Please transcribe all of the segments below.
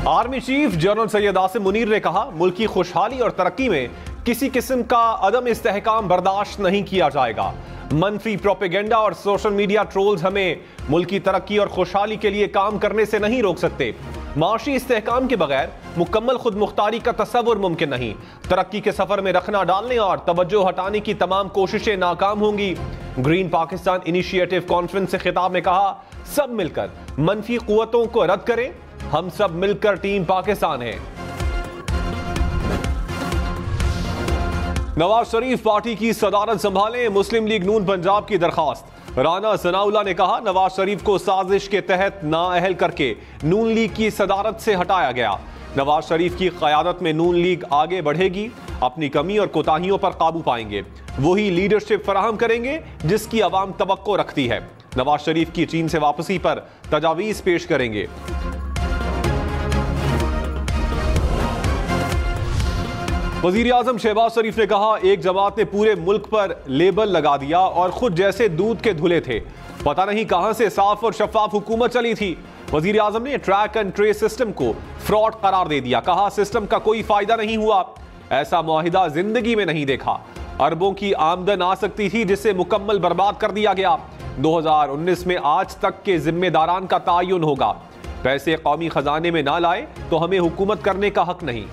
Army chief general Syed Asim Munir ने कहा, मुल्क की खुशहाली और तरक्की में किसी किस्म का अदम इस्तेहकाम बर्दाश्त नहीं किया जाएगा। मनफी प्रोपेगेंडा और सोशल मीडिया ट्रोल्स हमें मुल्क की तरक्की और खुशहाली के लिए काम करने से नहीं रोक सकते। माशी इस्तेहकाम के बगैर मुकम्मल खुद मुख्तारी का तस्वुर मुमकिन नहीं। तरक्की के सफर में रखना डालने और तवज्जो हटाने की तमाम कोशिशें नाकाम होंगी। ग्रीन पाकिस्तान इनिशिएटिव कॉन्फ्रेंस से खिताब में कहा, सब मिलकर मनफी कुव्वतों को रद्द करें, हम सब मिलकर टीम पाकिस्तान है। नवाज शरीफ पार्टी की सदारत संभालें, मुस्लिम लीग नून पंजाब की दरखास्त। राना सनाउल्लाह ने कहा, नवाज शरीफ को साजिश के तहत नाअहल करके नून लीग की सदारत से हटाया गया। नवाज शरीफ की क़यादत में नून लीग आगे बढ़ेगी, अपनी कमी और कोताहियों पर काबू पाएंगे, वही लीडरशिप फराहम करेंगे जिसकी अवाम तवक्को रखती है। नवाज शरीफ की चीन से वापसी पर तजावीज़ पेश करेंगे। वजीर आजम शहबाज शरीफ ने कहा, एक जमात ने पूरे मुल्क पर लेबल लगा दिया और खुद जैसे दूध के धुले थे, पता नहीं कहां से साफ और शफाफ हुकूमत चली थी। वजीर आजम ने ट्रैक एंड ट्रेस सिस्टम को फ्रॉड करार दे दिया, कहा सिस्टम का कोई फायदा नहीं हुआ, ऐसा मुआहिदा जिंदगी में नहीं देखा। अरबों की आमदन आ सकती थी जिसे मुकम्मल बर्बाद कर दिया गया। 2019 में आज तक के जिम्मेदारान का तायुन होगा। पैसे कौमी खजाने में ना लाए तो हमें हुकूमत करने का हक नहीं।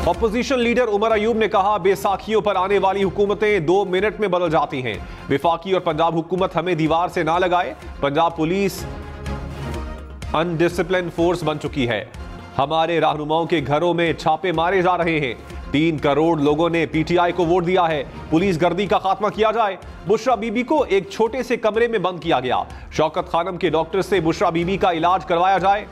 अपोजिशन लीडर उमर अयूब ने कहा, बैसाखियों पर आने वाली हुकूमतें 2 मिनट में बदल जाती हैं। वफाकी और पंजाब हुकूमत हमें दीवार से ना लगाए। पंजाब पुलिस अनडिसिप्लिन फोर्स बन चुकी है। हमारे रहनुमाओं के घरों में छापे मारे जा रहे हैं। 3 करोड़ लोगों ने पीटीआई को वोट दिया है। पुलिस गर्दी का खात्मा किया जाए। बुशरा बीबी को एक छोटे से कमरे में बंद किया गया। शौकत खानम के डॉक्टर से बुशरा बीबी का इलाज करवाया जाए।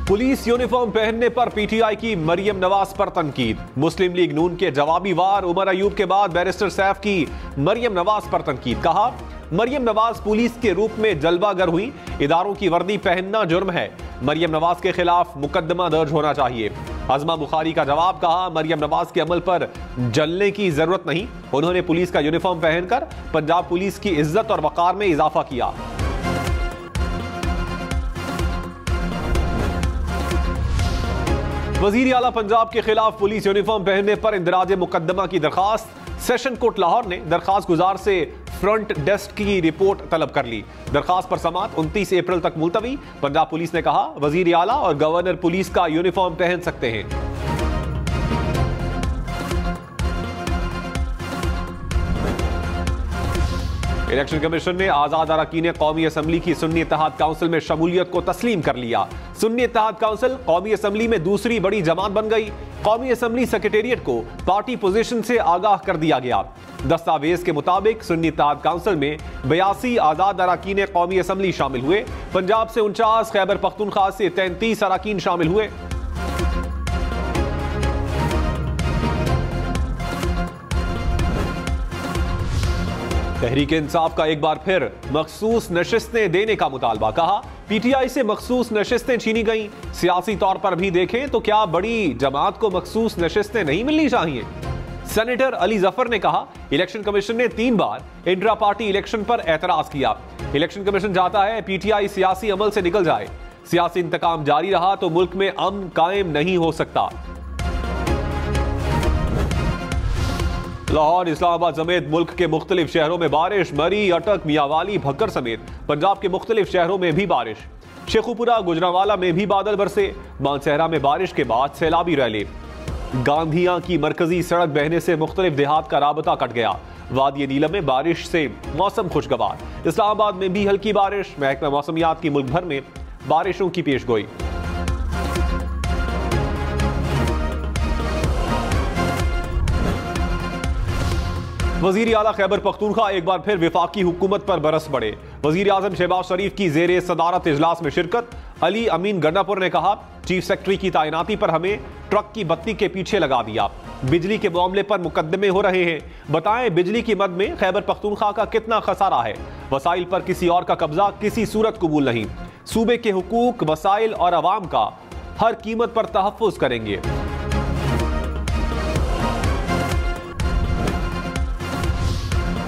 पुलिस यूनिफॉर्म पहनने पर पीटीआई की मरियम नवाज पर तनकीद। मुस्लिम लीग नून के जवाबी वार उमर अयूब के बाद बैरिस्टर सैफ की मरियम नवाज पर तनकीद। कहा, मरियम नवाज पुलिस के रूप में जलवागर हुई, इदारों की वर्दी पहनना जुर्म है। मरियम नवाज के खिलाफ मुकदमा दर्ज होना चाहिए। अजमा बुखारी का जवाब, कहा मरियम नवाज के अमल पर जलने की जरूरत नहीं, उन्होंने पुलिस का यूनिफॉर्म पहनकर पंजाब पुलिस की इज्जत और वकार में इजाफा किया। वजीर आला पंजाब के खिलाफ पुलिस यूनिफॉर्म पहनने पर इंदराज मुकदमा की दरखास्त। सेशन कोर्ट लाहौर ने दरखास्त गुजार से फ्रंट डेस्क की रिपोर्ट तलब कर ली। दरखास्त पर समाअत 29 अप्रैल तक मुलतवी। पंजाब पुलिस ने कहा, वजीर आला और गवर्नर पुलिस का यूनिफॉर्म पहन सकते हैं। इलेक्शन कमीशन ने आजाद अरकान कौमी असम्बली की सुन्नी इत्तेहाद काउंसिल में शमूलियत को तस्लीम कर लिया। सुन्नी इत्तेहाद काउंसिल कौमी असम्बली में दूसरी बड़ी जमात बन गई। कौमी असम्बली सेक्रेटेरिएट को पार्टी पोजीशन से आगाह कर दिया गया। दस्तावेज के मुताबिक सुन्नी इत्तेहाद काउंसिल में 82 आजाद अरकान कौमी असम्बली शामिल हुए। पंजाब से 49, खैबर पख्तूनख्वा से 33 अरकान शामिल हुए। तहरीक इंसाफ का एक बार फिर मखसूस नशिस्तें देने का मुतालबा। कहा, पीटीआई से मखसूस नशिस्तें छीनी गई। सियासी तौर पर भी देखें तो क्या बड़ी जमात को मखसूस नशिस्तें नहीं मिलनी चाहिए? सेनेटर अली जफर ने कहा, इलेक्शन कमीशन ने 3 बार इंट्रा पार्टी इलेक्शन पर एतराज किया। इलेक्शन कमीशन चाहता है पीटीआई सियासी अमल से निकल जाए। सियासी इंतकाम जारी रहा तो मुल्क में अमन कायम नहीं हो सकता। लाहौर, इस्लामाबाद समेत मुल्क के मुख्तलिफ शहरों में बारिश। मरी, अटक, मियावाली, भक्कर समेत पंजाब के मुख्तलिफ शहरों में भी बारिश। शेखुपुरा, गुजरांवाला में भी बादल बरसे। मानसहरा में बारिश के बाद सैलाबी रैली। गांधिया की मरकजी सड़क बहने से मुख्तलिफ देहात का राबता कट गया। वादी नीलम में बारिश से मौसम खुशगवार। इस्लामाबाद में भी हल्की बारिश। महकमा मौसमियात की मुल्क भर में बारिशों की पेशगोई। वजीर आला खैबर पख्तूनख्वा एक बार फिर वफाकी हुकूमत पर बरस पड़े। वजीर आजम शहबाज शरीफ की जेर सदारत इजलास में शिरकत। अली अमीन गन्नापुर ने कहा, चीफ सेक्रेटरी की तैनाती पर हमें ट्रक की बत्ती के पीछे लगा दिया। बिजली के मामले पर मुकदमे हो रहे हैं। बताएं बिजली की मद में खैबर पख्तूनख्वा का कितना खसारा है। वसाइल पर किसी और का कब्जा किसी सूरत कबूल नहीं। सूबे के हुकूक, वसाइल और अवाम का हर कीमत पर तहफ़्फ़ुज़ करेंगे।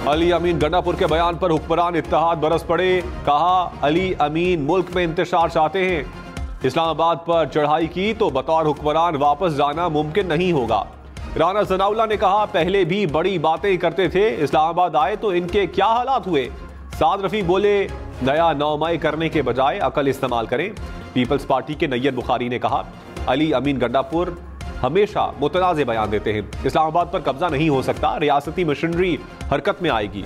अली अमीन गंडापुर के बयान पर हुक्मरान इत्तेहाद बरस पड़े। कहा, अली अमीन मुल्क में इंतशार चाहते हैं, इस्लामाबाद पर चढ़ाई की तो बतौर हुक्मरान वापस जाना मुमकिन नहीं होगा। राना सनाउल्लाह ने कहा, पहले भी बड़ी बातें करते थे, इस्लामाबाद आए तो इनके क्या हालात हुए। साद रफी बोले, नया नौमाई करने के बजाय अकल इस्तेमाल करें। पीपल्स पार्टी के नैयद बुखारी ने कहा, अली अमीन गंडापुर हमेशा मुतनाज़े बयान देते हैं, इस्लामाबाद पर कब्जा नहीं हो सकता, रियासती मशीनरी हरकत में आएगी।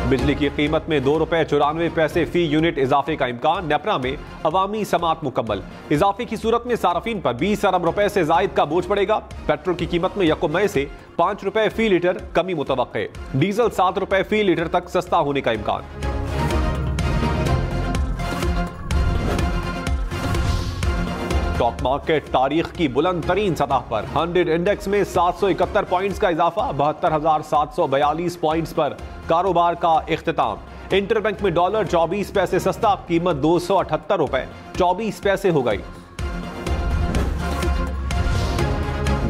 बिजली की कीमत में ₹2.94 फी यूनिट इजाफे का इम्कान। नेपरा में अवामी समात मुकम्मल। इजाफे की सूरत में सार्फिन पर 20 अरब रुपए से जायद का बोझ पड़ेगा। पेट्रोल की कीमत में 1 मई से ₹5 फी लीटर कमी मुतवक्के। डीजल ₹7 फी लीटर तक सस्ता होने का इम्कान। स्टॉक मार्केट तारीख की बुलंद तरीन सतह पर 100 इंडेक्स में 771 पॉइंट्स का इजाफा। 72,742 पॉइंट्स पर कारोबार का इख्तिताम। इंटरबैंक में डॉलर 24 पैसे सस्ता, कीमत ₹278.24 हो गई।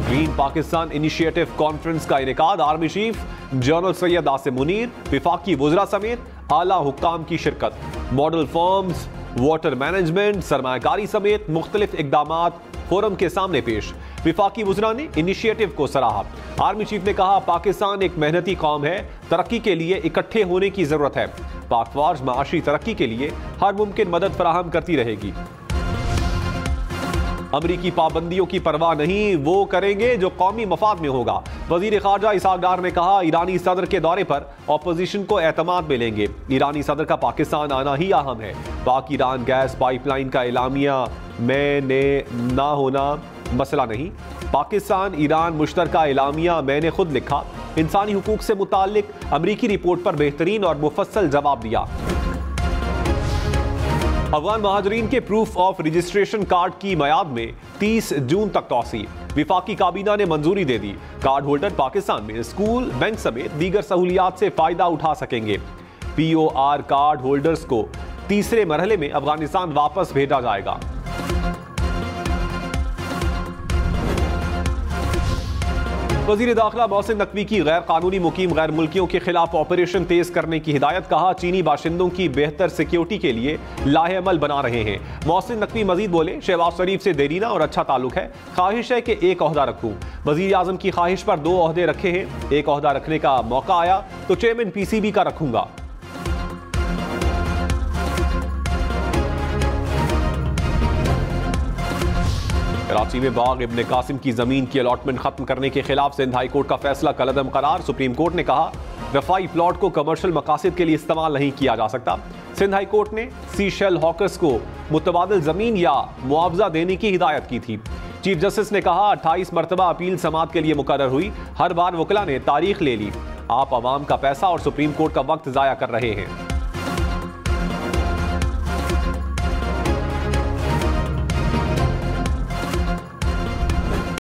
ग्रीन पाकिस्तान इनिशिएटिव कॉन्फ्रेंस का इनेकाद। Army chief general Syed Asim Munir, विफाकी वुज़रा समेत आला हुक्काम की शिरकत। मॉडल फर्म्स, वाटर मैनेजमेंट, सरमायाकारी समेत मुख्तलिफ इकदामात फोरम के सामने पेश। विफाकी वुज़रा ने इनिशिएटिव को सराहा। आर्मी चीफ ने कहा, पाकिस्तान एक मेहनती कौम है, तरक्की के लिए इकट्ठे होने की जरूरत है। पाक फौज माशी तरक्की के लिए हर मुमकिन मदद फराहम करती रहेगी। अमरीकी पाबंदियों की परवाह नहीं, वो करेंगे जो कौमी मफाद में होगा। वजीर खारजा इसहाक डार ने कहा, ईरानी सदर के दौरे पर अपोजिशन को एतमाद मिलेंगे। ईरानी सदर का पाकिस्तान आना ही अहम है। पाक ईरान गैस पाइपलाइन का एलामिया मैंने ना होना मसला नहीं। पाकिस्तान ईरान मुश्तरका एलामिया मैंने खुद लिखा। इंसानी हुकूक से मुताल्लिक अमरीकी रिपोर्ट पर बेहतरीन और मुफस्सल जवाब दिया। अफगान महाजरीन के प्रूफ ऑफ रजिस्ट्रेशन कार्ड की मयाद में 30 जून तक तौसी। विफाकी काबीना ने मंजूरी दे दी। कार्ड होल्डर पाकिस्तान में स्कूल, बैंक समेत दीगर सहूलियात से फायदा उठा सकेंगे। POR कार्ड होल्डर्स को तीसरे मरहले में अफगानिस्तान वापस भेजा जाएगा। वज़ीर दाखिला मोहसिन नकवी की गैर कानूनी मुकीम गैर मुल्कियों के खिलाफ ऑपरेशन तेज करने की हिदायत। कहा, चीनी बाशिंदों की बेहतर सिक्योरिटी के लिए लाहेअमल बना रहे हैं। मोहसिन नकवी मजीद बोले, शहबाज शरीफ से देरीना और अच्छा ताल्लुक है, ख्वाहिश है कि एक ओहदा रखूं। वज़ीर आज़म की ख्वाहिश पर 2 ओहदे रखे हैं, एक ओहदा रखने का मौका आया तो चेयरमैन PCB का रखूंगा। कराची में बाग इब्न कासिम की जमीन की अलॉटमेंट खत्म करने के खिलाफ सिंध हाई कोर्ट का फैसला कलअदम करार। सुप्रीम कोर्ट ने कहा, रफाई प्लॉट को कमर्शियल मकासद के लिए इस्तेमाल नहीं किया जा सकता। सिंध हाई कोर्ट ने सीशेल हॉकर्स को मुतबादिल जमीन या मुआवजा देने की हिदायत की थी। चीफ जस्टिस ने कहा, 28 मरतबा अपील समात के लिए मुकर्रर हुई, हर बार वकला ने तारीख ले ली। आप अवाम का पैसा और सुप्रीम कोर्ट का वक्त जाया कर रहे हैं।